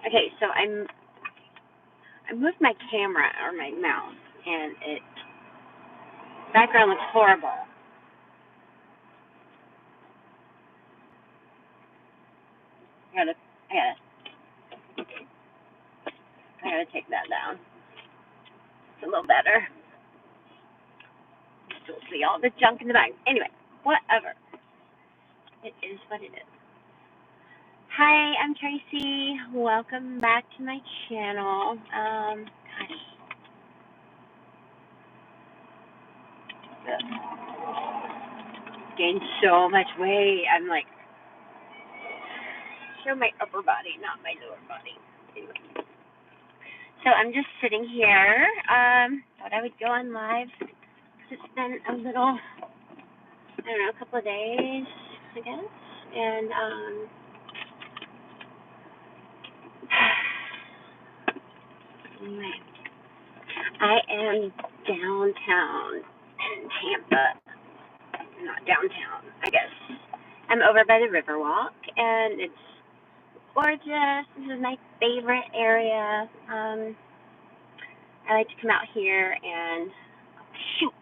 Okay, so I moved my camera or my mouse, and background looks horrible. I gotta take that down. It's a little better. Still see all the junk in the back. Anyway, whatever. It is what it is. Hi, I'm Tracy. Welcome back to my channel. Gosh. Gained so much weight. I'm like, show my upper body, not my lower body. Anyway. So I'm just sitting here. Thought I would go on live. It's been a little, I don't know, a couple of days, I guess. And, anyway, I am downtown in Tampa. Not downtown, I guess. I'm over by the Riverwalk, and it's gorgeous. This is my favorite area. I like to come out here and shoot.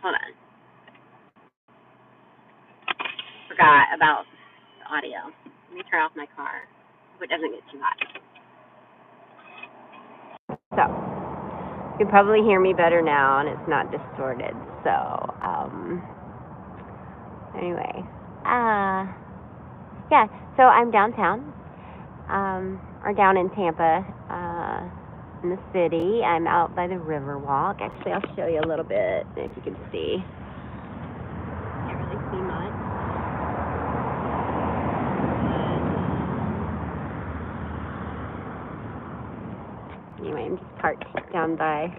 Hold on. Forgot about the audio. Let me turn off my car so it doesn't get too hot. So, you can probably hear me better now, and it's not distorted. So, anyway, yeah. So I'm downtown, or down in Tampa, in the city. I'm out by the Riverwalk. Actually, I'll show you a little bit if you can see. Can't really see much. Anyway, I'm just parked down by.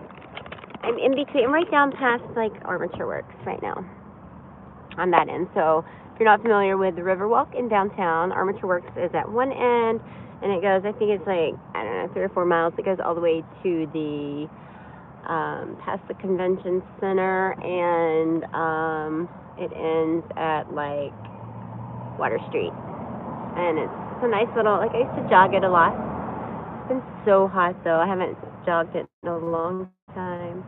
I'm in between. I'm right down past like Armature Works right now. On that end. So if you're not familiar with the Riverwalk in downtown, Armature Works is at one end, and it goes, I think it's like, I don't know, 3 or 4 miles. It goes all the way to the, past the convention center, and it ends at like Water Street. And it's a nice little, like I used to jog it a lot. It's been so hot though. I haven't jogged it in a long time.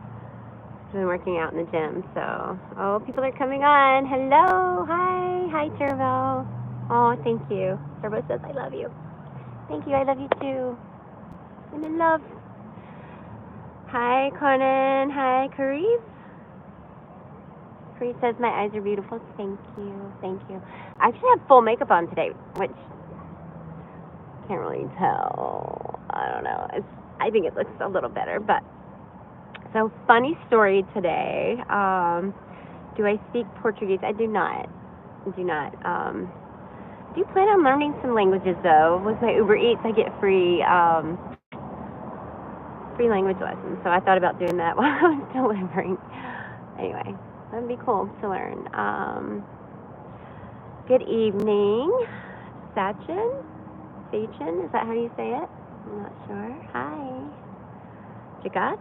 I've been working out in the gym, so, oh, people are coming on. Hello, hi Turbo. Oh, thank you. Turbo says I love you. Thank you, I love you too. I'm in love. Hi Conan, hi Kareem. Kareem says my eyes are beautiful. Thank you. I actually have full makeup on today, which can't really tell. I don't know. I think it looks a little better, but. So, funny story today. Do I speak Portuguese? I do not. I do plan on learning some languages, though. With my Uber Eats, I get free language lessons. So I thought about doing that while I was delivering. Anyway, that'd be cool to learn. Good evening, Sachin. Is that how you say it? I'm not sure. Hi. Jagat?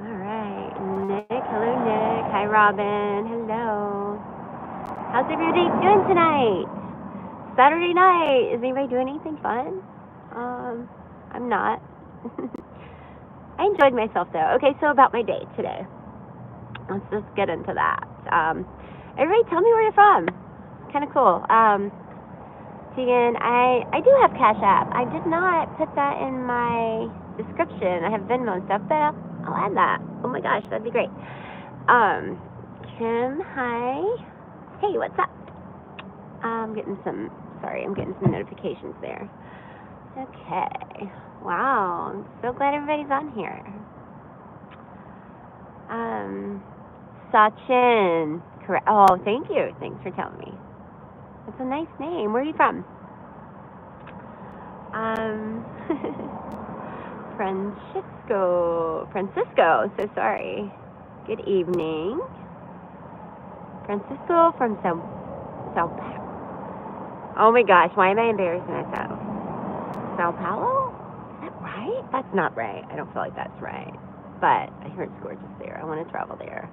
All right, Nick. Hello, Nick. Hi, Robin. Hello. How's everybody doing tonight? Saturday night. Is anybody doing anything fun? I'm not. I enjoyed myself though. Okay, so about my day today. Let's just get into that. Everybody, tell me where you're from. Kind of cool. Tegan, I do have Cash App. I did not put that in my description. I have Venmo and stuff, but I'll add that. Oh my gosh, that'd be great. Kim, hi. Hey, what's up? I'm getting some notifications there. Okay. Wow, I'm so glad everybody's on here. Sachin, correct. Oh, thank you. Thanks for telling me. That's a nice name. Where are you from? Francisco, so sorry. Good evening. Francisco from Sao Paulo. Oh my gosh, why am I embarrassing myself? Sao Paulo? Is that right? That's not right. I don't feel like that's right. But I heard it's gorgeous there. I want to travel there.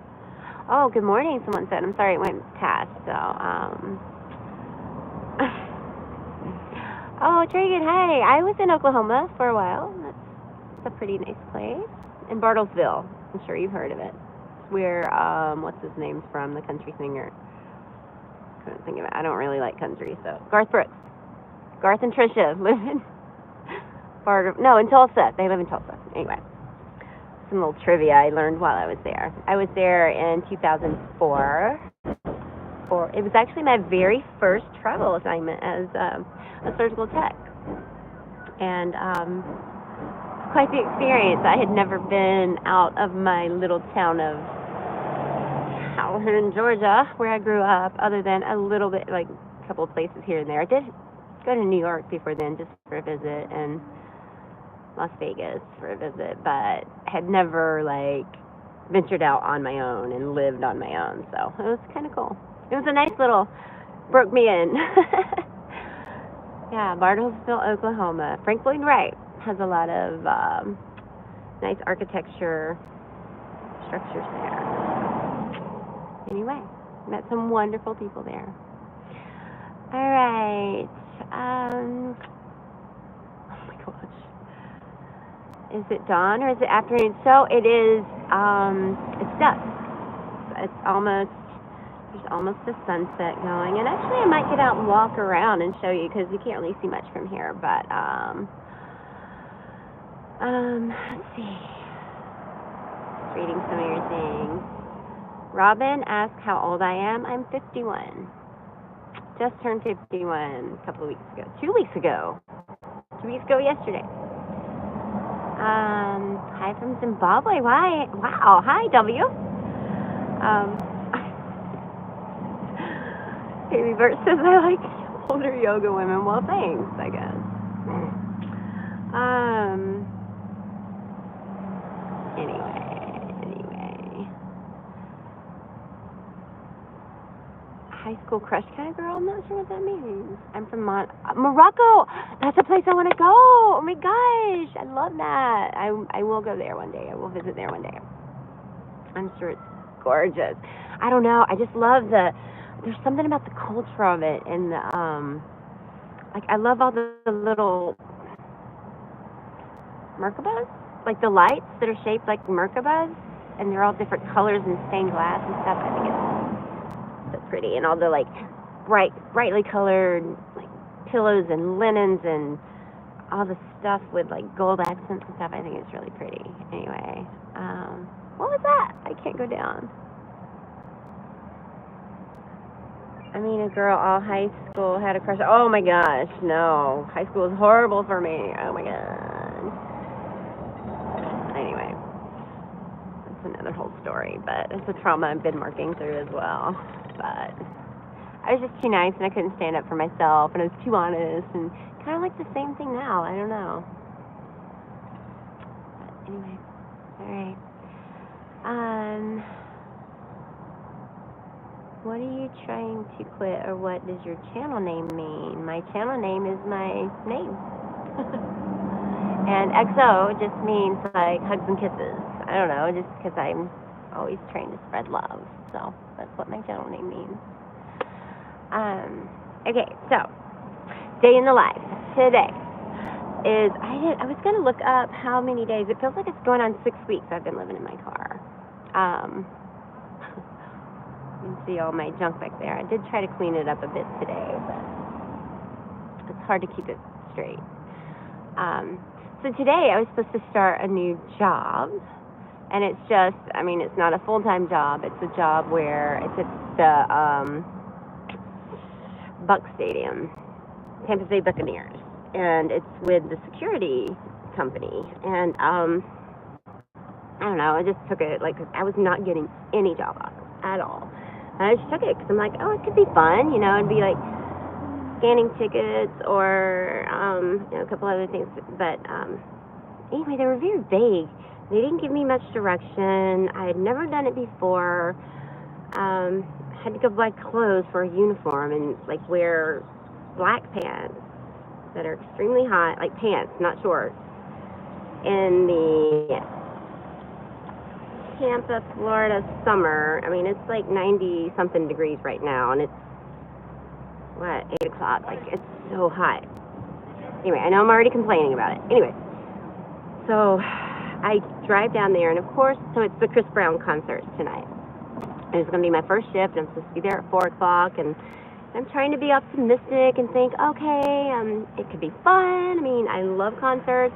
Oh, good morning, someone said. I'm sorry it went past, so, Oh, very good. Hi. I was in Oklahoma for a while. That's a pretty nice place. In Bartlesville. I'm sure you've heard of it. It's where, what's his name's from, the country singer. Couldn't think of it. I don't really like country, so. Garth Brooks. Garth and Trisha live in in Tulsa. They live in Tulsa. Anyway. Some little trivia I learned while I was there. I was there in 2004. It was actually my very first travel assignment as a surgical tech. And quite the experience. I had never been out of my little town of Calhoun, Georgia, where I grew up, other than a little bit, like a couple of places here and there. I did go to New York before then just for a visit, and Las Vegas for a visit, but had never, like, ventured out on my own and lived on my own, so it was kind of cool. It was a nice little, broke me in. Yeah, Bartlesville, Oklahoma. Frank Lloyd Wright has a lot of nice architecture structures there. Anyway, met some wonderful people there. All right. Oh my gosh. Is it dawn or is it afternoon? So it is, it's dusk. There's almost a sunset going. And actually I might get out and walk around and show you, because you can't really see much from here. But, let's see. Just reading some of your things. Robin asked how old I am. I'm 51. Just turned 51 a couple of weeks ago. 2 weeks ago. 2 weeks ago yesterday. Hi from Zimbabwe. Why? Wow. Hi, W. Baby Bert says I like older yoga women. Well, thanks, I guess. Anyway. High school crush kind of girl? I'm not sure what that means. I'm from Morocco. That's a place I want to go. Oh my gosh, I love that. I will go there one day. I will visit there one day. I'm sure it's gorgeous. I don't know. I just love there's something about the culture of it, and like I love all the little Merkabahs, like the lights that are shaped like Merkabahs, and they're all different colors and stained glass and stuff. I think it's so pretty, and all the like brightly colored like pillows and linens and all the stuff with like gold accents and stuff. I think it's really pretty. Anyway, what was that? I can't go down. I mean, a girl all high school had a crush. Oh my gosh, no. High school was horrible for me. Oh my god. Anyway, that's another whole story, but it's a trauma I've been working through as well. But I was just too nice, and I couldn't stand up for myself, and I was too honest, and kind of like the same thing now. I don't know. But anyway, all right. What are you trying to quit, or what does your channel name mean? My channel name is my name. And XO just means like hugs and kisses. I don't know, just because I'm always trying to spread love. So that's what my channel name means. Okay, so day in the life today is I was going to look up how many days. It feels like it's going on 6 weeks I've been living in my car. You can see all my junk back there. I did try to clean it up a bit today, but it's hard to keep it straight. So today I was supposed to start a new job, and it's just, I mean, it's not a full-time job. It's a job where it's at the Buck Stadium, Tampa Bay Buccaneers, and it's with the security company. And I don't know, I just took it, like, I was not getting any job offers at all. And I just took it because I'm like, oh, it could be fun, you know, it'd be like scanning tickets or, you know, a couple other things. But anyway, they were very vague. They didn't give me much direction. I had never done it before. Had to go buy clothes for a uniform and like wear black pants that are extremely hot, like pants, not shorts, in the Tampa, Florida summer. I mean, it's like 90-something degrees right now, and it's, 8 o'clock? Like, it's so hot. Anyway, I know I'm already complaining about it. Anyway, so I drive down there, and of course, so it's the Chris Brown concert tonight. And it's going to be my first shift, and I'm supposed to be there at 4 o'clock, and I'm trying to be optimistic and think, okay, it could be fun. I mean, I love concerts.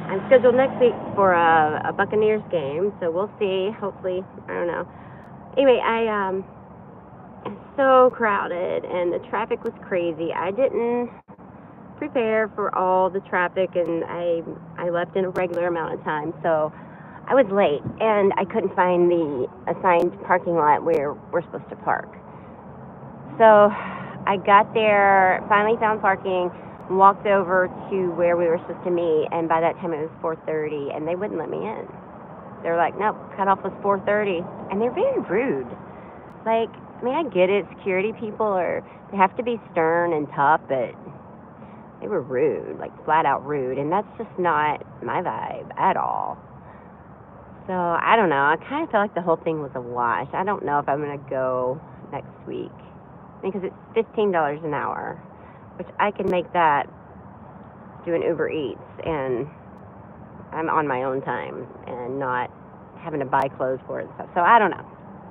I'm scheduled next week for a Buccaneers game, so we'll see. Hopefully, I don't know. Anyway, it's so crowded, and the traffic was crazy. I didn't prepare for all the traffic, and I left in a regular amount of time, so I was late, and I couldn't find the assigned parking lot where we're supposed to park. So I got there, finally found parking, walked over to where we were supposed to meet, and by that time it was 4:30, and they wouldn't let me in. They were like, nope, cutoff was 4:30, and they're very rude. Like, I mean, I get it, security people they have to be stern and tough, but they were rude, like flat out rude, and that's just not my vibe at all. So, I don't know, I kind of feel like the whole thing was a wash. I don't know if I'm going to go next week, because it's $15 an hour, which I can make that doing Uber Eats, and I'm on my own time, and not having to buy clothes for it and stuff. So, I don't know,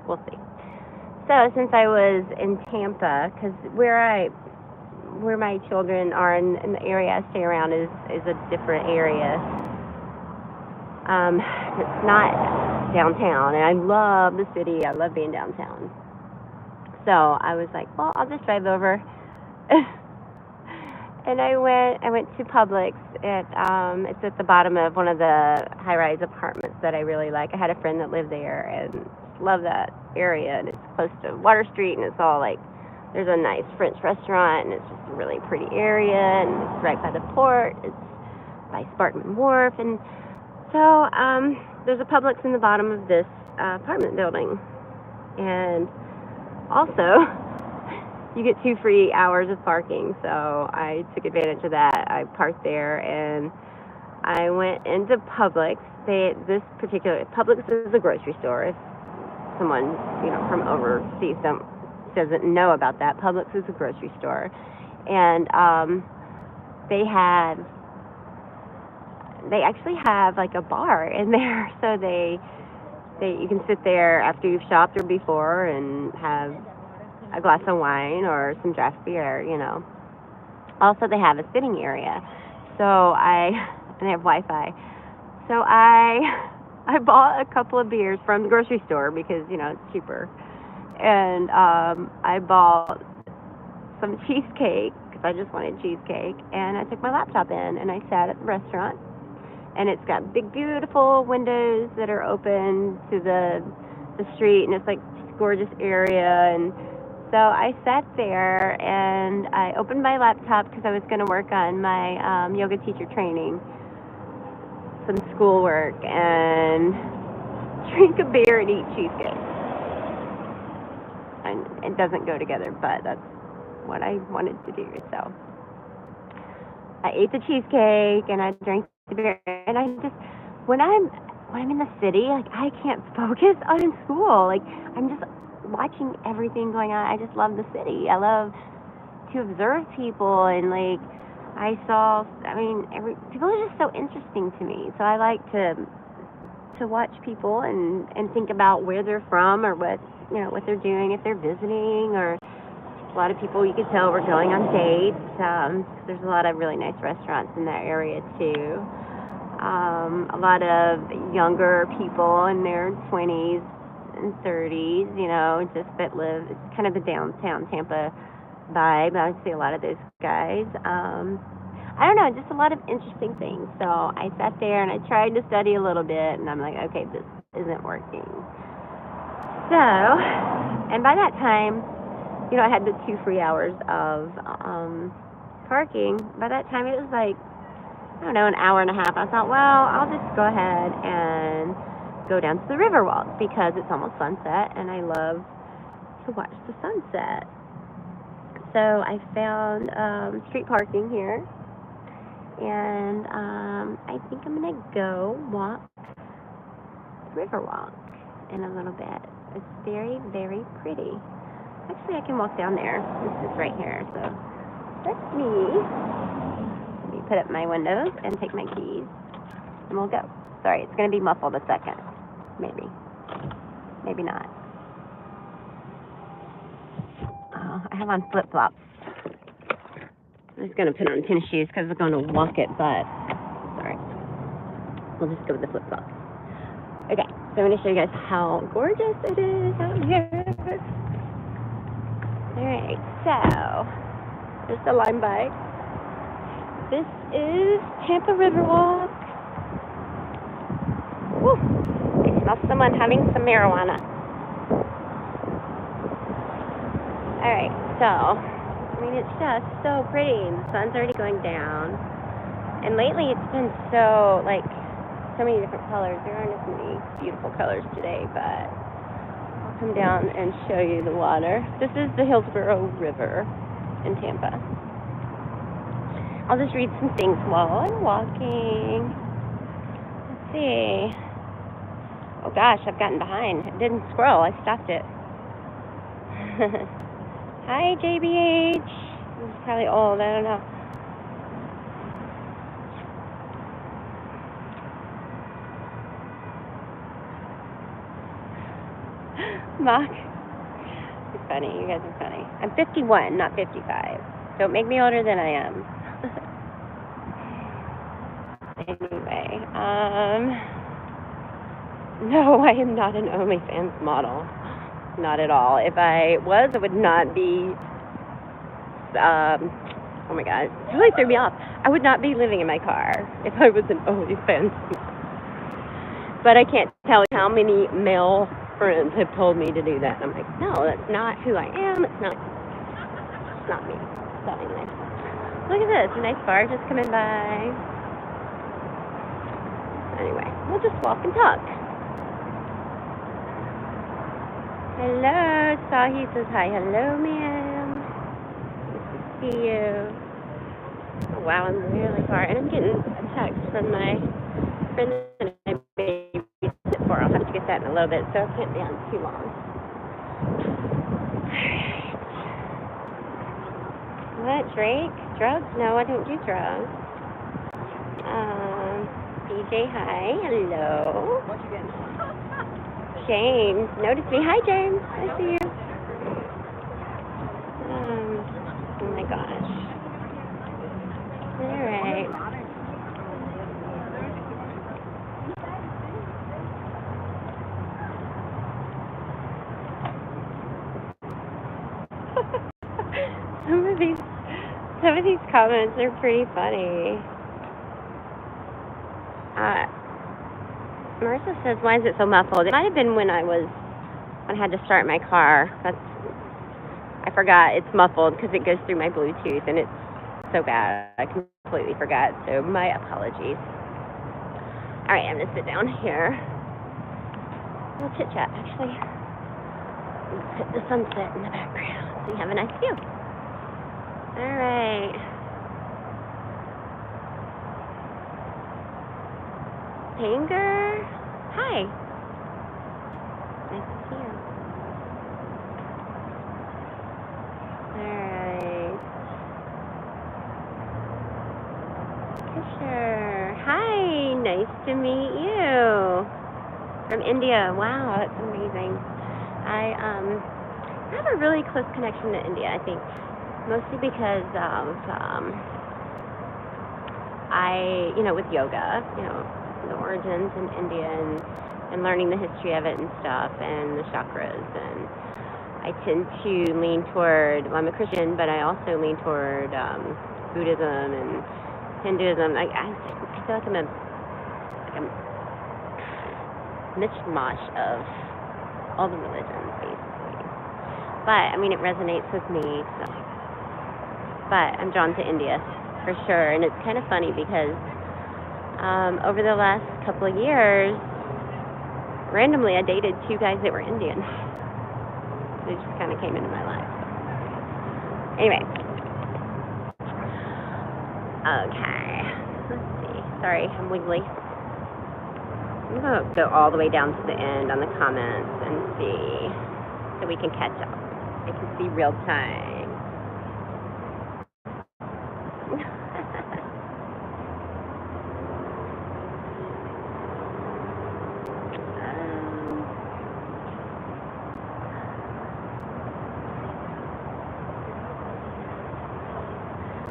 we'll see. So, since I was in Tampa, because where my children are in the area I stay around is a different area. It's not downtown, and I love the city. I love being downtown. So I was like, well, I'll just drive over. And I went to Publix. It's at the bottom of one of the high-rise apartments that I really like. I had a friend that lived there and love that area, and it's close to Water Street, and it's all like, there's a nice French restaurant, and it's just a really pretty area, and it's right by the port. It's by Sparkman Wharf, and so there's a Publix in the bottom of this apartment building, and also you get 2 free hours of parking. So I took advantage of that. I parked there, and I went into Publix. This particular Publix is a grocery store. If someone from overseas doesn't know about that, Publix is a grocery store, and they actually have like a bar in there, so you can sit there after you've shopped or before and have a glass of wine or some draft beer. Also, they have a sitting area, and they have Wi-Fi. So I bought a couple of beers from the grocery store because it's cheaper. And I bought some cheesecake because I just wanted cheesecake, and I took my laptop in and I sat at the restaurant, and it's got big beautiful windows that are open to the street, and it's like this gorgeous area. And so I sat there and I opened my laptop because I was going to work on my yoga teacher training, some schoolwork, and drink a beer and eat cheesecake. And it doesn't go together, but that's what I wanted to do. So I ate the cheesecake and I drank the beer, and I just, when I'm in the city, like, I can't focus on school. Like, I'm just watching everything going on. I just love the city. I love to observe people, and like, people are just so interesting to me. So I like to watch people and think about where they're from, or what they're doing, if they're visiting, or a lot of people you can tell were going on dates. There's a lot of really nice restaurants in that area too. A lot of younger people in their 20s and 30s, just that live. It's kind of the downtown Tampa vibe. I see a lot of those guys. I don't know, just a lot of interesting things. So I sat there and I tried to study a little bit, and I'm like, okay, this isn't working. So, and by that time, I had the 2 free hours of parking. By that time, it was like, I don't know, an hour and a half. I thought, well, I'll just go ahead and go down to the Riverwalk because it's almost sunset, and I love to watch the sunset. So I found street parking here, and I think I'm going to go walk the Riverwalk in a little bit. It's very, very pretty. Actually, I can walk down there. This is right here, so that's me Let me put up my windows and take my keys, and we'll go. Sorry, it's going to be muffled a second. Maybe. Maybe not. Oh, I have on flip-flops. I'm just going to put on tennis shoes because we're going to walk it, but sorry. We'll just go with the flip-flops. Okay, so I'm going to show you guys how gorgeous it is out here. Alright, so there's the Lime Bike. This is Tampa Riverwalk. Woo! I smell someone having some marijuana. Alright, so, I mean, it's just so pretty. The sun's already going down. And lately it's been so, like, so many different colors. There aren't as many beautiful colors today, but I'll come down and show you the water. This is the Hillsborough River in Tampa. I'll just read some things while I'm walking. Let's see. Oh gosh, I've gotten behind. It didn't scroll. I stopped it. Hi, JBH. He's probably old. I don't know. Mock. You're funny. You guys are funny. I'm 51, not 55. Don't make me older than I am. Anyway, no, I am not an OnlyFans model. Not at all. If I was, I would not be, oh my God, it really threw me off. I would not be living in my car if I was an OnlyFans. But I can't tell you how many male friends have told me to do that. I'm like, no, that's not who I am. It's not me. So anyway, look at this, a nice bar just coming by. Anyway, we'll just walk and talk. Hello, Sahi says hi. Hello, ma'am. Nice to see you. Oh, wow, I'm really far. And I'm getting a text from my friend that I babysit for. I'll have to get that in a little bit, so I can't be on too long. What, Drake? Drugs? No, I don't do drugs. DJ, hi. Hello. What you getting? James, notice me. Hi, James. I see you. Oh my gosh. All right. Some of these comments are pretty funny. Marissa says, why is it so muffled? It might have been when I had to start my car. I forgot it's muffled because it goes through my Bluetooth, and it's so bad. I completely forgot, so my apologies. All right, I'm going to sit down here. We'll chit-chat, actually. Let's hit the sunset in the background so you have a nice view. All right. Tanger, hi. Nice to see you. Alright. Fisher, hi. Nice to meet you. From India. Wow, that's amazing. I have a really close connection to India, I think. Mostly because of with yoga, the origins in India and learning the history of it and stuff, and the chakras, and I tend to lean toward, well, I'm a Christian, but I also lean toward Buddhism and Hinduism. I feel like I'm a mishmash of all the religions, basically. But, I mean, it resonates with me, so. But I'm drawn to India, for sure, and it's kind of funny because over the last couple of years, randomly I dated 2 guys that were Indian. They just kind of came into my life. Anyway. Okay. Let's see. Sorry, I'm wiggly. I'm going to go all the way down to the end on the comments and see so we can catch up. I can see real time.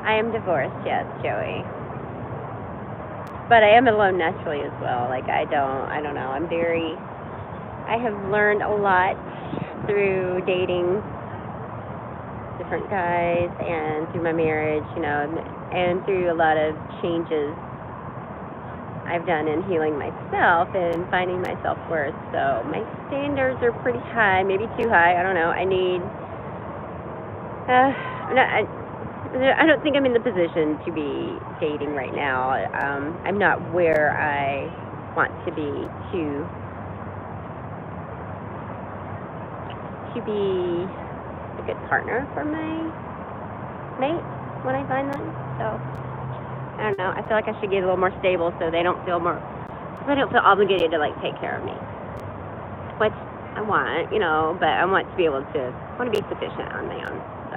I am divorced, yes, Joey. But I am alone naturally as well. Like, I don't know. I have learned a lot through dating different guys and through my marriage, you know, and through a lot of changes I've done in healing myself and finding my self-worth. So my standards are pretty high, maybe too high. I don't know. I don't think I'm in the position to be dating right now. I'm not where I want to be to be a good partner for my mate when I find them. So I don't know. I feel like I should get a little more stable so they don't feel obligated to like take care of me, which I want, you know. But I want to be be sufficient on my own. So,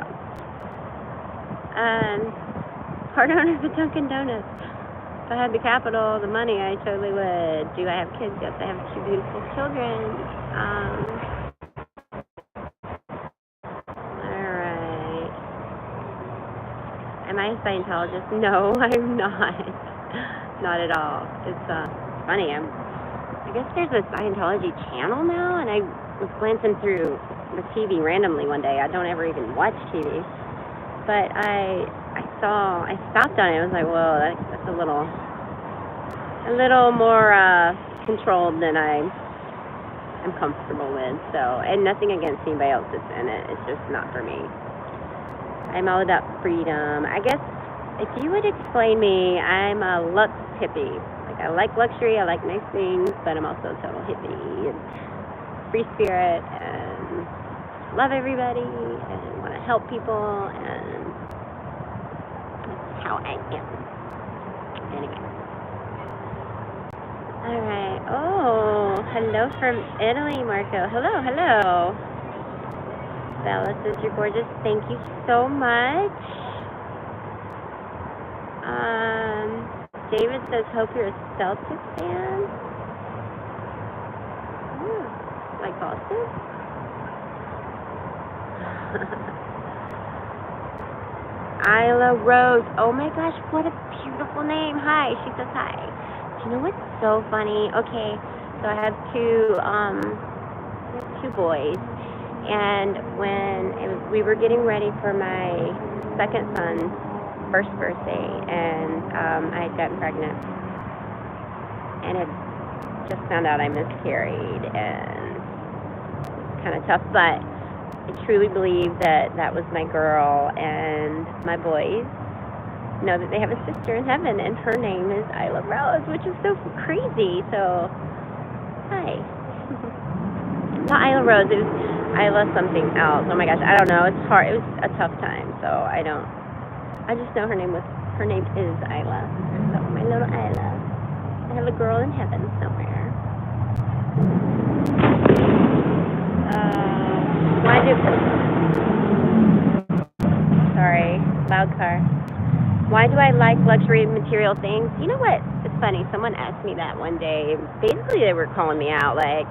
part owner of a Dunkin' Donuts. If I had the capital, the money, I totally would. Do I have kids? Yes, I have 2 beautiful children. Am I a Scientologist? No, I'm not. Not at all. It's funny. I guess there's a Scientology channel now, and I was glancing through the TV randomly one day. I don't ever even watch TV, but I stopped on it. I was like, well, that's a little more controlled than I'm comfortable with. So, and nothing against anybody else that's in it. It's just not for me. I'm all about freedom. I guess if you would explain me, I'm a lux hippie. Like, I like luxury, I like nice things, but I'm also a total hippie and free spirit and love everybody and want to help people, and that's how I am. Anyway. Alright. Oh, hello from Italy, Marco. Hello. Bella says you're gorgeous. Thank you so much. David says, hope you're a Celtics fan. Like Boston? Isla Rose. Oh my gosh, what a beautiful name. Hi. She says hi. Do you know what's so funny? Okay, so I have two boys. And when we were getting ready for my second son's first birthday, and I had gotten pregnant, and had just found out I miscarried, and it's kind of tough, but I truly believe that was my girl, and my boys know that they have a sister in heaven, and her name is Isla Rose, which is so crazy. So, hi. Not Isla Rose, it was Isla something else. Oh my gosh, I don't know. It's hard. It was a tough time, so I just know her name is Isla. So my little Isla. I have a girl in heaven somewhere. Sorry, loud car. Why do I like luxury material things? You know what? It's funny. Someone asked me that one day. Basically, they were calling me out, like,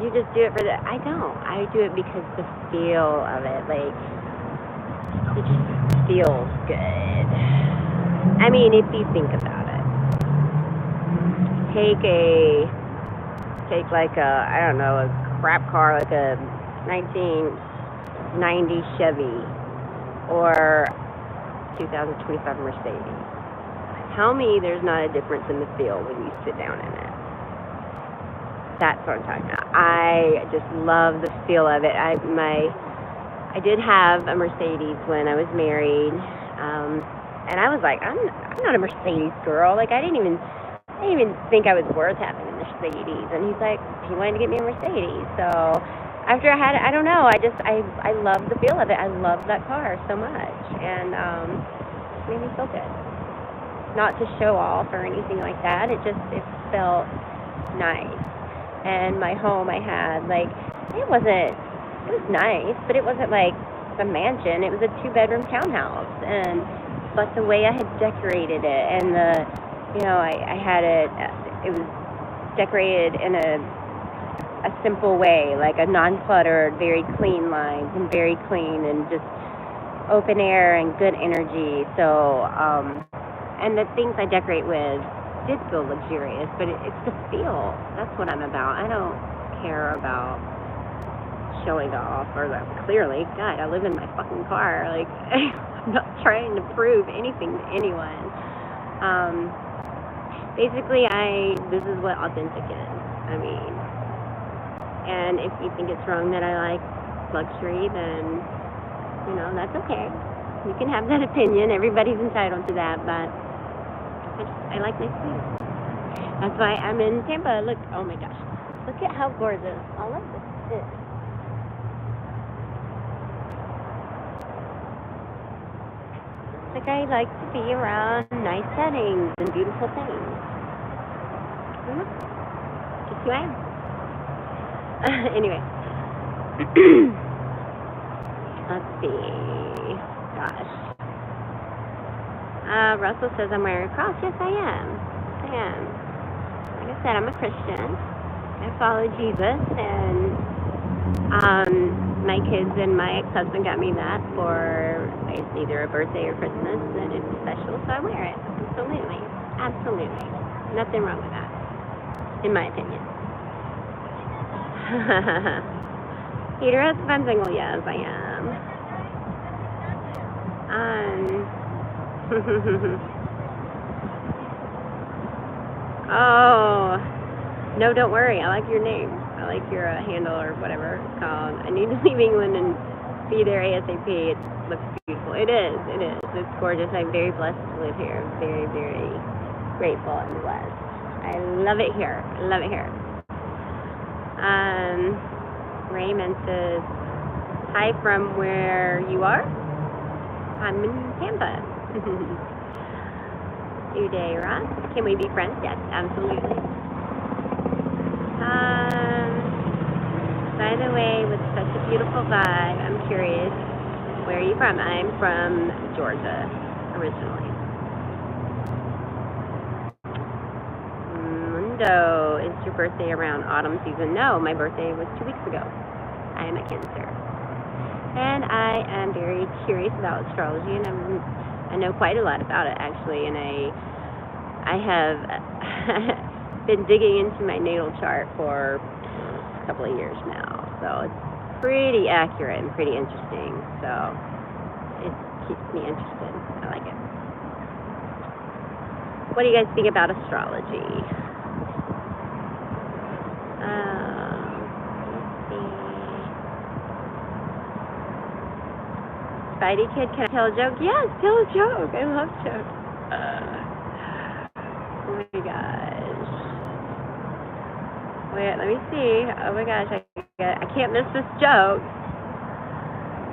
you just do it for the... I don't. I do it because the feel of it, like, it just feels good. I mean, if you think about it. Take like a, I don't know, a crap car, like a 1990 Chevy or 2025 Mercedes. Tell me there's not a difference in the feel when you sit down in it. That's what I'm talking about. I just love the feel of it. I did have a Mercedes when I was married, and I was like, I'm not a Mercedes girl. Like, I didn't even think I was worth having a Mercedes. And he's like, he wanted to get me a Mercedes. So after I had it, I don't know. I love the feel of it. I love that car so much, and it made me feel good. Not to show off or anything like that. It felt nice. And my home I had, like, it was nice, but it wasn't like a mansion. It was a 2-bedroom townhouse. But the way I had decorated it, and I had it was decorated in a simple way, like a non-cluttered, very clean lines, and very clean, and just open air and good energy. So, and the things I decorate with did feel luxurious, but it's the feel. That's what I'm about. I don't care about showing off or that. Clearly, God, I live in my fucking car. Like, I'm not trying to prove anything to anyone. Basically, this is what authentic is. I mean, and if you think it's wrong that I like luxury, then, you know, that's okay. You can have that opinion. Everybody's entitled to that, but I like nice things. That's why I'm in Tampa. Look, oh my gosh. Look at how gorgeous all of this is. Like, I like to be around nice settings and beautiful things. Just who I am. Anyway. Let's see. Gosh. Russell says I'm wearing a cross. Yes, I am. I am. Like I said, I'm a Christian. I follow Jesus, and my kids and my ex-husband got me that for either a birthday or Christmas, and it's special, so I wear it. Absolutely. Absolutely. Nothing wrong with that, in my opinion. Peter, if I'm single, yes, I am. Oh, no, don't worry. I like your name. I like your handle or whatever it's called. I need to leave England and be there ASAP. It looks beautiful. It is. It is. It's gorgeous. I'm very blessed to live here. Very, very grateful and blessed. I love it here. I love it here. Raymond says, hi from where you are? I'm in Tampa. Uday Ross, can we be friends? Yes, absolutely. By the way, with such a beautiful vibe, I'm curious, where are you from? I'm from Georgia, originally. Mundo, is your birthday around autumn season? No, my birthday was 2 weeks ago. I am a Cancer. And I am very curious about astrology, and I know quite a lot about it, actually, and I have been digging into my natal chart for a couple of years now, so it's pretty accurate and pretty interesting, so it keeps me interested. I like it. What do you guys think about astrology? Spidey Kid, can I tell a joke? Yes, tell a joke. I love jokes. Oh my gosh. Wait, let me see. Oh my gosh, I can't miss this joke.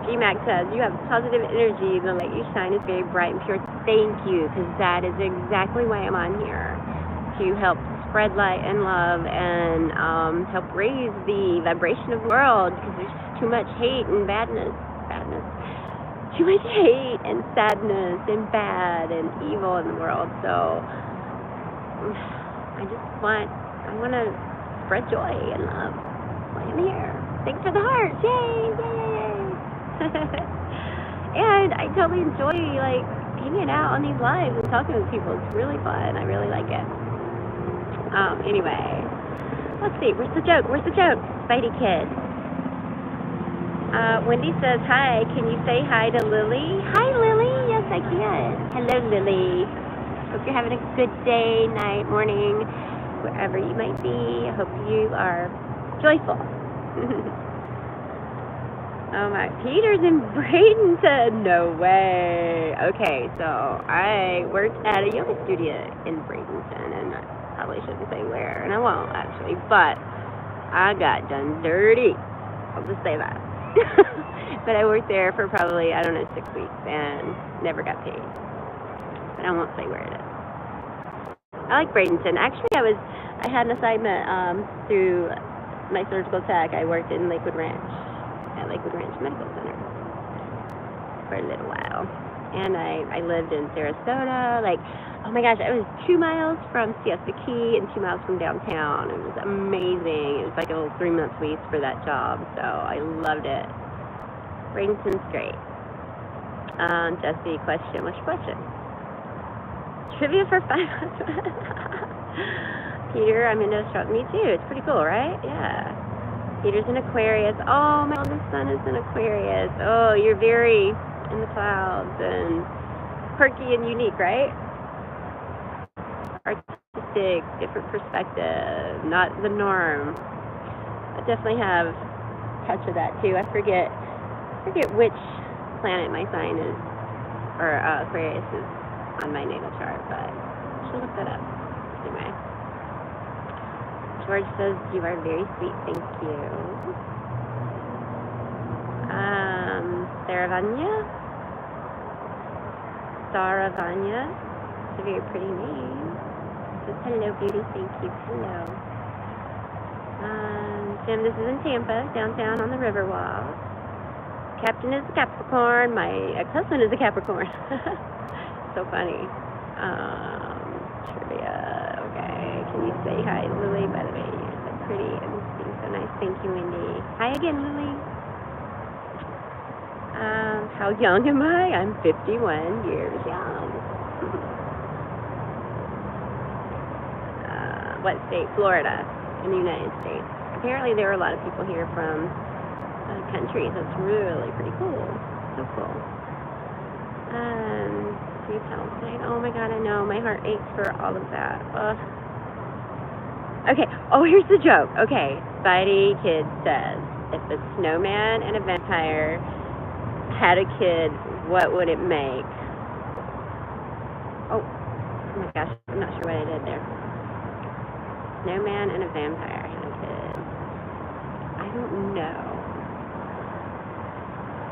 GMAC says, you have positive energy. The light you shine is very bright and pure. Thank you, because that is exactly why I'm on here. To help spread light and love and help raise the vibration of the world, because there's just too much hate and badness. Too much hate and sadness and bad and evil in the world. So I want to spread joy and love while I'm here. Thanks for the heart. Yay, yay, yay. And I totally enjoy like hanging out on these lives and talking with people. It's really fun. I really like it. Anyway, let's see. Where's the joke? Spidey Kid. Wendy says, hi, can you say hi to Lily? Hi, Lily. Yes, I can. Hello, Lily. Hope you're having a good day, night, morning, wherever you might be. I hope you are joyful. Oh, my. Peter's in Bradenton. No way. Okay, so I worked at a yoga studio in Bradenton, and I probably shouldn't say where, and I won't, actually, but I got done dirty. I'll just say that. But I worked there for probably, 6 weeks and never got paid. But I won't say where it is. I like Bradenton. Actually, I had an assignment through my surgical tech. I worked in Lakewood Ranch, at Lakewood Ranch Medical Center for a little while. And I lived in Sarasota. Like, oh my gosh, I was 2 miles from Siesta Key and 2 miles from downtown. It was amazing. It was like a little 3-month lease for that job, so I loved it. Bradenton's great. Jesse, question. What's your question? Trivia for 5 months. Peter, I'm into astrology. Me too. It's pretty cool, right? Yeah. Peter's an Aquarius. Oh, my oldest son is an Aquarius. Oh, you're very in the clouds and quirky and unique, right? Artistic, different perspective, not the norm. I definitely have a touch of that too. I forget which planet my sign is, or Aquarius is on my natal chart, but I should look that up. Anyway. George says, you are very sweet, thank you. Saravanya. It's a very pretty name. Says, hello, beauty, thank you, hello. Jim, this is in Tampa, downtown on the Riverwalk. Captain is a Capricorn. My ex-husband is a Capricorn. So funny. Trivia. Okay. Can you say hi, Lily? By the way, you're so pretty and being so nice. Thank you, Wendy. Hi again, Lily. How young am I? I'm 51 years young. What state? Florida, in the United States. Apparently, there are a lot of people here from countries. That's really pretty cool. So cool. Oh my God, I know. My heart aches for all of that. Okay. Oh, here's the joke. Okay. Spidey Kid says, if a snowman and a vampire had a kid, what would it make? Oh my gosh. I'm not sure what I did there. Snowman and a vampire had a kid. I don't know.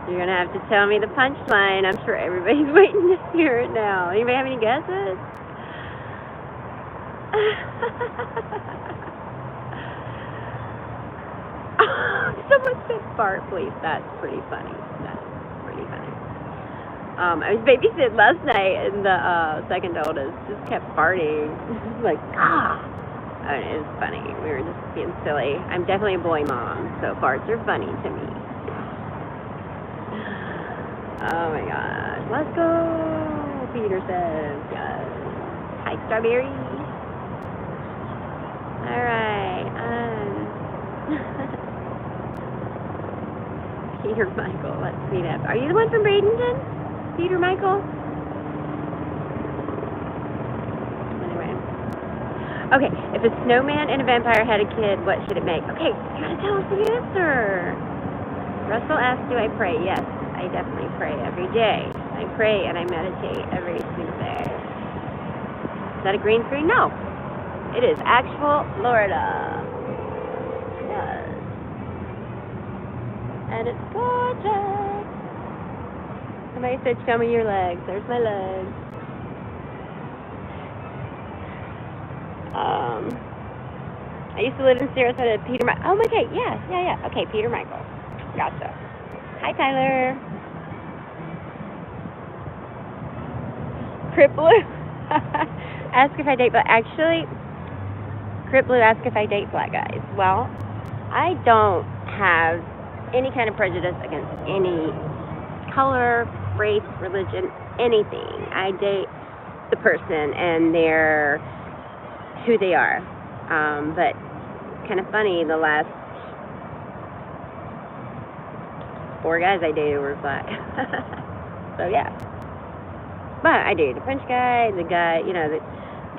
You're going to have to tell me the punchline. I'm sure everybody's waiting to hear it now. Anybody have any guesses? Someone said fart, please. That's pretty funny. That's pretty funny. I was babysitting last night, and the second oldest just kept farting. Like, ah! I mean, it was funny. We were just being silly. I'm definitely a boy mom, so farts are funny to me. Oh my gosh. Let's go! Peter says, yes. Hi, Strawberry. Alright. Peter Michael, let's meet up. Are you the one from Bradenton? Peter Michael? Anyway. Okay, if a snowman and a vampire had a kid, what should it make? Okay, you gotta tell us the answer. Russell asked, do I pray? Yes. I definitely pray every day. I pray and I meditate every single day. Is that a green screen? No. It is actual Florida. Yes. And it's gorgeous. Somebody said, show me your legs. There's my legs. I used to live in Sarasota. Peter Michael. Oh, okay. Yeah. Okay, Peter Michael. Gotcha. Hi, Tyler. Crip Blue ask if I date black. Actually, Crip Blue asked if I date black guys. Well, I don't have any kind of prejudice against any color, race, religion, anything. I date the person and they're who they are. But kind of funny, the last 4 guys I dated were black. So yeah. But I dated a French guy, the guy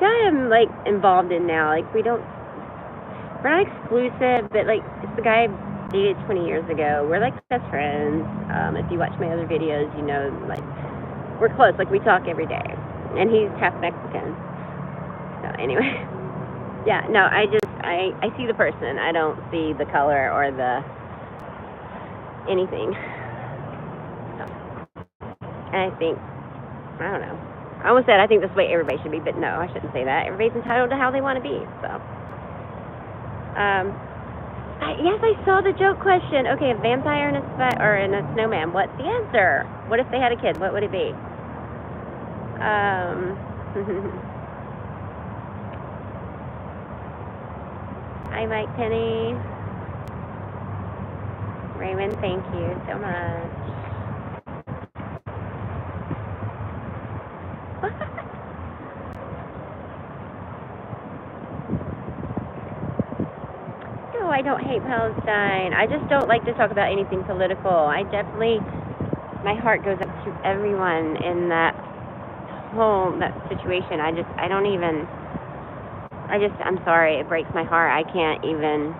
I'm like involved in now. Like we're not exclusive, but like it's the guy I dated 20 years ago. We're like best friends. If you watch my other videos, you know, like we're close. Like we talk every day. And he's half Mexican. So anyway. Yeah, no, I see the person. I don't see the color or the anything. So, and I think, I don't know. I almost said I think this way everybody should be, but no, I shouldn't say that. Everybody's entitled to how they want to be. So, yes, I saw the joke question. Okay, a vampire and a snowman. What's the answer? What if they had a kid? What would it be? Hi, Mike Penny. Raymond, thank you so much. I don't hate Palestine. I just don't like to talk about anything political. I definitely, my heart goes up to everyone in that situation. I'm sorry. It breaks my heart. I can't even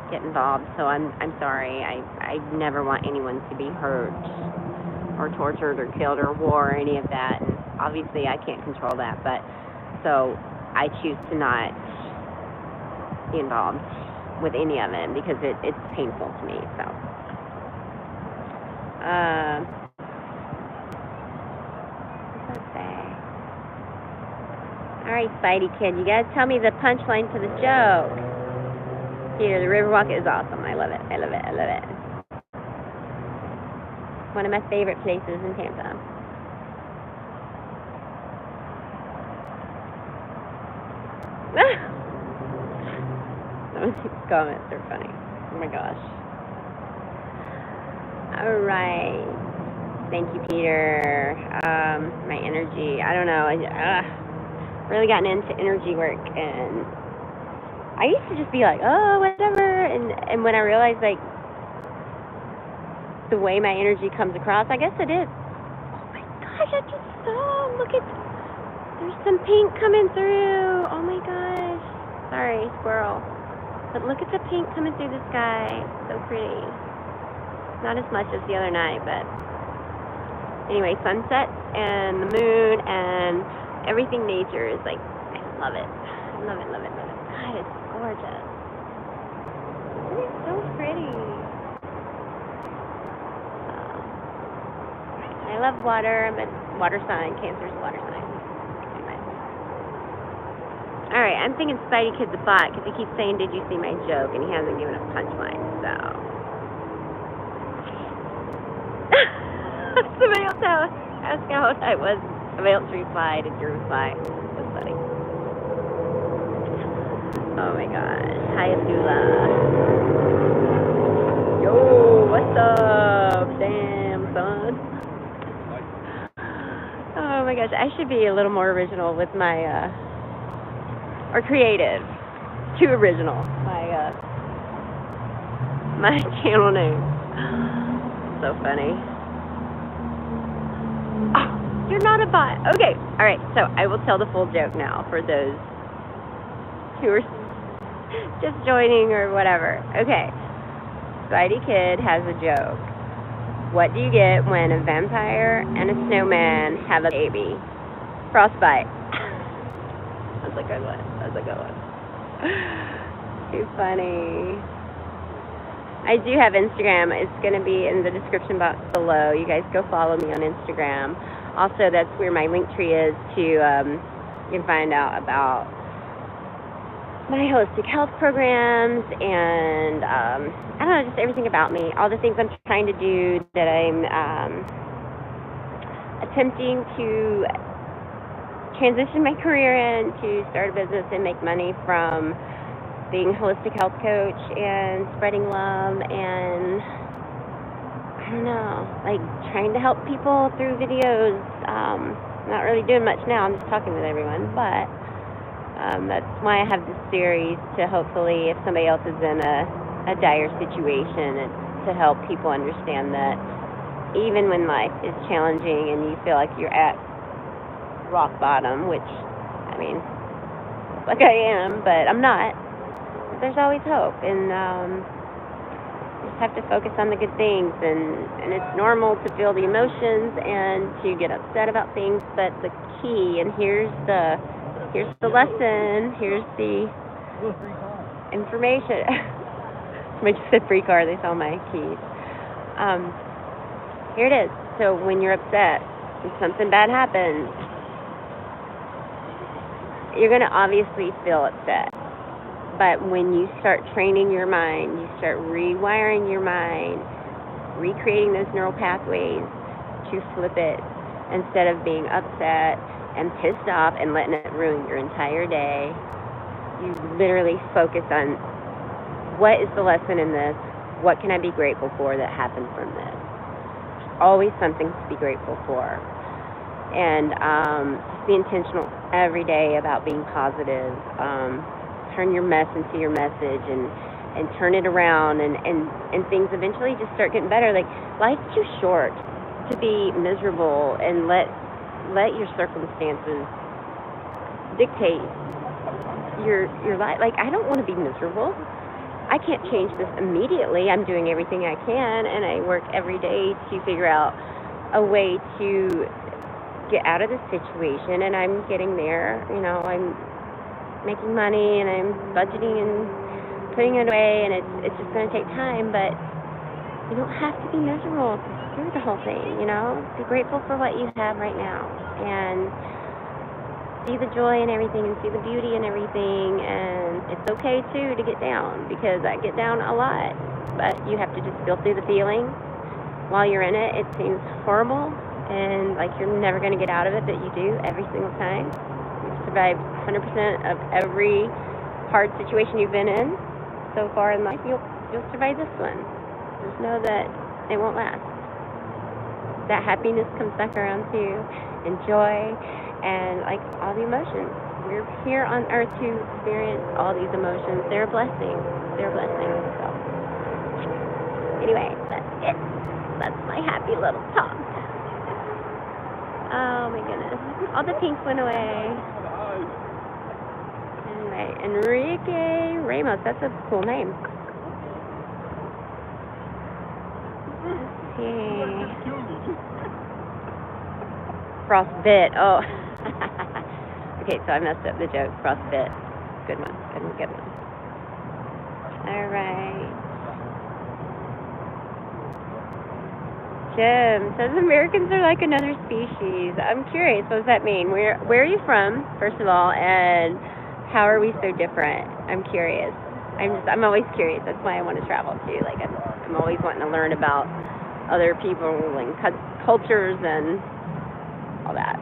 get involved. So I'm sorry. I never want anyone to be hurt or tortured or killed or war or any of that. And obviously I can't control that, but so I choose to not be involved with any of it because it's painful to me. So what's that say? All right, Spidey kid, you guys tell me the punchline to the joke. Peter, the Riverwalk is awesome. I love it. I love it. I love it. One of my favorite places in Tampa. These comments are funny. Oh my gosh. All right. Thank you, Peter. My energy. I don't know. I really gotten into energy work, and I used to just be like, oh, whatever. And when I realized, like, the way my energy comes across, I guess it is. Oh my gosh, I just saw. Look at, there's some pink coming through. Oh my gosh. Sorry, squirrel. But look at the pink coming through the sky. So pretty. Not as much as the other night, but anyway, sunsets and the moon and everything nature is like, I love it. I love it, love it, love it. God, it's gorgeous. It's so pretty. I love water. I'm a water sign. Cancer's a water sign. Anyway. Alright, I'm thinking Spidey Kid's a bot because he keeps saying, did you see my joke? And he hasn't given a punchline, so. Somebody else asked how I was. Somebody else replied, and your reply was funny. Oh my gosh. Hi, Abdullah. Yo, what's up? Damn, son. Oh my gosh, I should be a little more original with my, or creative. Too original. My channel name. So funny. Oh, you're not a bot. Okay, alright, so I will tell the full joke now for those who are just joining or whatever. Okay, Spidey Kid has a joke. What do you get when a vampire and a snowman have a baby? Frostbite. That's a good one. That's a good one. Too funny. I do have Instagram. It's going to be in the description box below. You guys go follow me on Instagram. Also, that's where my link tree is to, you can find out about my holistic health programs and, I don't know, just everything about me. All the things I'm trying to do that I'm attempting to transition my career in, to start a business and make money from being a holistic health coach and spreading love and, I don't know, like trying to help people through videos. Not really doing much now, I'm just talking with everyone, but that's why I have this series, to hopefully, if somebody else is in a dire situation, and to help people understand that even when life is challenging and you feel like you're at rock bottom, which, I mean, like I am, but I'm not. There's always hope, and you just have to focus on the good things, and it's normal to feel the emotions and to get upset about things, but the key, and here's the lesson, here's the information. Somebody just said free car, they saw my keys. Here it is. So when you're upset and something bad happens, you're going to obviously feel upset. But when you start training your mind, you start rewiring your mind, recreating those neural pathways to flip it, instead of being upset and pissed off and letting it ruin your entire day, you literally focus on, what is the lesson in this? What can I be grateful for that happened from this? Always something to be grateful for. And just be intentional every day about being positive. Turn your mess into your message, and and turn it around, and things eventually just start getting better. Like, life's too short to be miserable and let your circumstances dictate your life. Like, I don't want to be miserable. I can't change this immediately. I'm doing everything I can, and I work every day to figure out a way to get out of this situation, and I'm getting there. You know, I'm making money, and I'm budgeting and putting it away, and it's just going to take time, but you don't have to be miserable through the whole thing, you know? Be grateful for what you have right now, and see the joy in everything, and see the beauty in everything, and it's okay, too, to get down, because I get down a lot, but you have to just feel through the feeling. While you're in it, it seems horrible, and like you're never going to get out of it, but you do every single time. You've survived 100% of every hard situation you've been in so far in life. You'll survive this one. Just know that it won't last. That happiness comes back around too, and joy, and like all the emotions. We're here on earth to experience all these emotions. They're a blessing. They're a blessing. So anyway, that's it. That's my happy little talk. Oh my goodness. All the pink went away. Anyway, Enrique Ramos. That's a cool name. Okay. Frostbit. Oh. Okay, so I messed up the joke. Frostbit. Good one. Good one. All right. Jim says Americans are like another species. I'm curious, what does that mean? Where are you from, first of all, and how are we so different? I'm curious. I'm always curious. That's why I want to travel too. Like I'm always wanting to learn about other people and cultures and all that.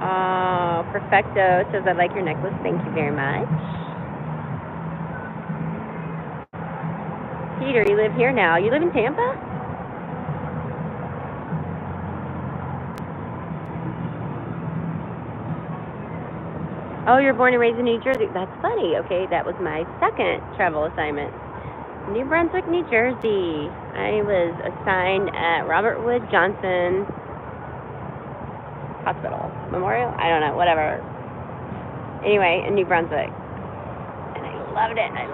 Oh, Perfecto says I like your necklace. Thank you very much. Peter, you live here now. You live in Tampa? Oh, you're born and raised in New Jersey. That's funny. Okay, that was my second travel assignment. New Brunswick, New Jersey. I was assigned at Robert Wood Johnson Hospital. Memorial? I don't know, whatever. Anyway, in New Brunswick. Loved it. I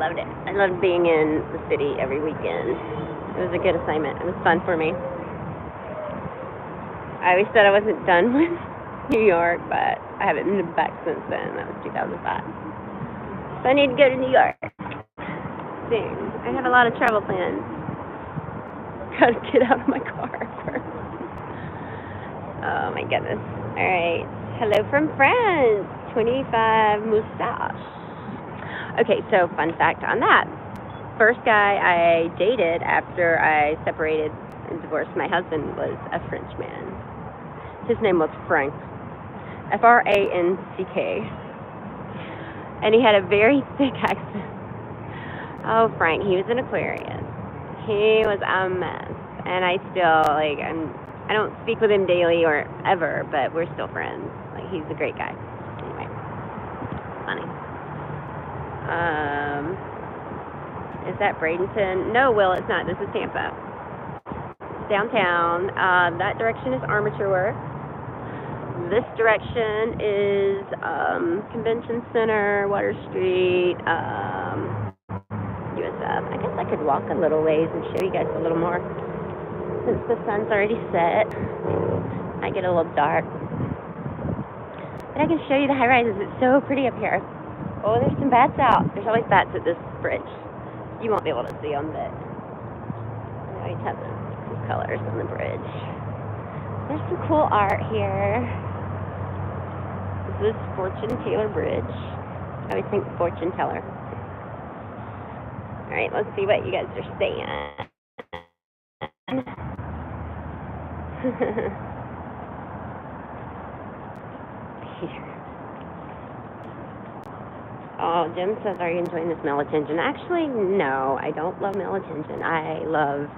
loved being in the city every weekend. It was a good assignment. It was fun for me. I always said I wasn't done with New York, but I haven't been back since then. That was 2005. So I need to go to New York soon. I have a lot of travel plans. Gotta get out of my car first. Oh my goodness. All right. Hello from France. 25 Moustache. Okay, so fun fact on that. First guy I dated after I separated and divorced my husband was a French man. His name was Frank. Franck. And he had a very thick accent. Oh, Frank, he was an Aquarius. He was a mess. And I still, I don't speak with him daily or ever, but we're still friends. Like, he's a great guy. Anyway, funny. Is that Bradenton? No, Will, it's not. This is Tampa. Downtown. That direction is Armature Works. This direction is Convention Center, Water Street, USF. I guess I could walk a little ways and show you guys a little more. Since the sun's already set, I get a little dark. But I can show you the high rises. It's so pretty up here. Oh, there's some bats out. There's always bats at this bridge. You won't be able to see them, but I always have some colors on the bridge. There's some cool art here. This is Fortune Taylor Bridge. I always think fortune teller. All right, let's see what you guys are saying. Oh, Jim says, are you enjoying this male attention? Actually, no, I don't love male attention. I love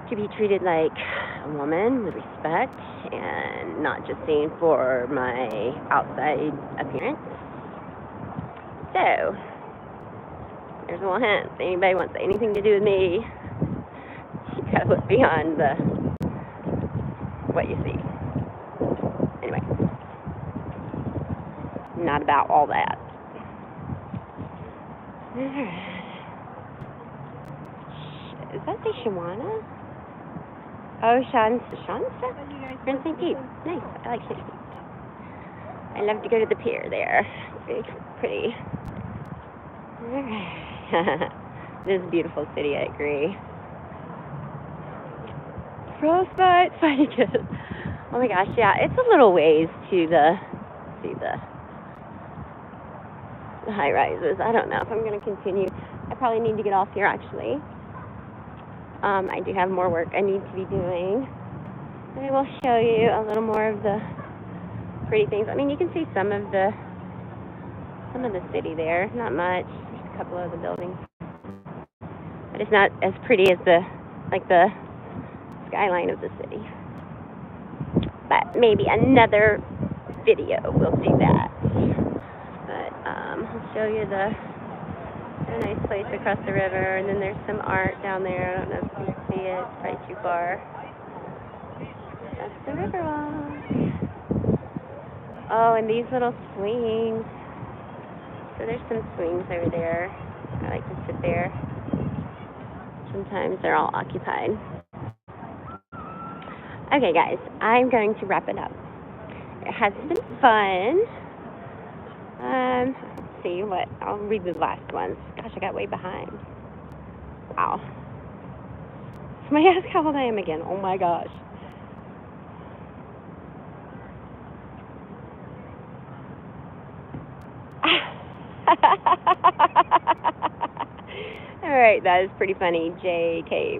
to be treated like a woman with respect and not just seen for my outside appearance. So, there's a little hint. If anybody wants anything to do with me, you gotta look beyond what you see. Anyway, not about all that. Is that the Shawana? Oh, Shansa? We're in St. Pete. Nice. I like St. Pete. I love to go to the pier there. It's pretty. This is a beautiful city, I agree. Frostbite, fighting it. Oh my gosh, yeah, it's a little ways to the high rises. I don't know if I'm going to continue. I probably need to get off here, actually. I do have more work I need to be doing. I will show you a little more of the pretty things. I mean, you can see some of the city there. Not much. Just a couple of the buildings. But it's not as pretty as the skyline of the city. But maybe another video will do that. But I'll show you a nice place across the river, and then there's some art down there. I don't know if you can see it. It's probably too far. That's the Riverwalk. Oh, and these little swings. So there's some swings over there. I like to sit there. Sometimes they're all occupied. Okay, guys, I'm going to wrap it up. It has been fun. Let's see what, I'll read the last ones. Gosh, I got way behind. Wow. Somebody asked how old I am again. Oh my gosh. Alright, that is pretty funny. J.K.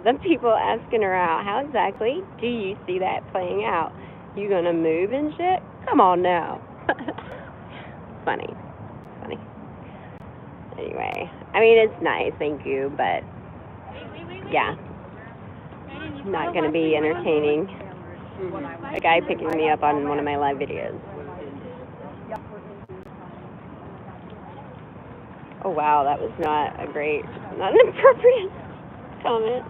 The people asking her out, how exactly do you see that playing out? You gonna move and shit? Come on now. Funny. Anyway, I mean, it's nice, thank you, but yeah, not gonna be entertaining. A guy picking me up on one of my live videos. Oh wow, that was not an appropriate comment.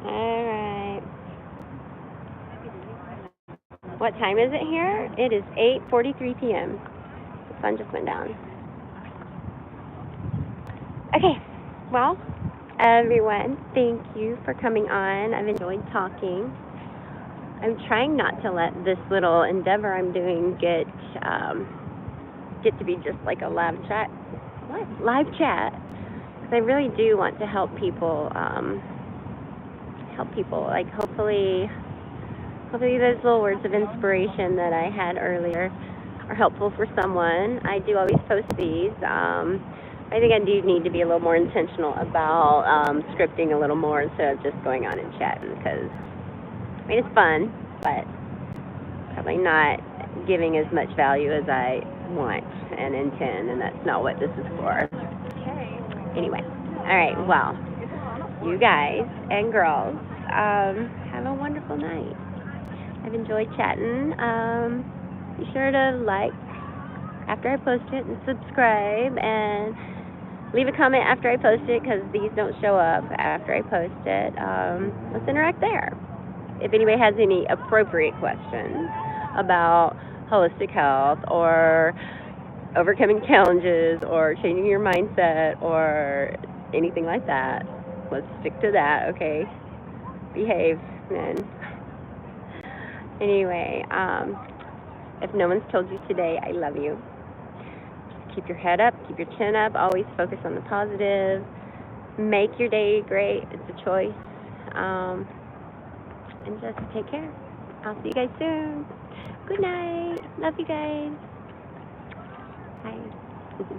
Alright. What time is it here? It is 8:43 p.m. The sun just went down. Okay, well, everyone, thank you for coming on. I've enjoyed talking. I'm trying not to let this little endeavor I'm doing get to be just like a live chat. What? Live chat. Because I really do want to help people. Like, hopefully those little words of inspiration that I had earlier are helpful for someone. I do always post these. I think I do need to be a little more intentional about scripting a little more instead of just going on and chatting, because I mean, it's fun, but probably not giving as much value as I want and intend, and that's not what this is for. Anyway, all right, well, you guys and girls, have a wonderful night. I've enjoyed chatting. Be sure to like after I post it and subscribe, and leave a comment after I post it, because these don't show up after I post it. Let's interact there. If anybody has any appropriate questions about holistic health or overcoming challenges or changing your mindset or anything like that, let's stick to that, okay? Behave, then. Anyway, if no one's told you today, I love you. Just keep your head up, keep your chin up, always focus on the positive. Make your day great. It's a choice. And just take care. I'll see you guys soon. Good night. Love you guys. Bye.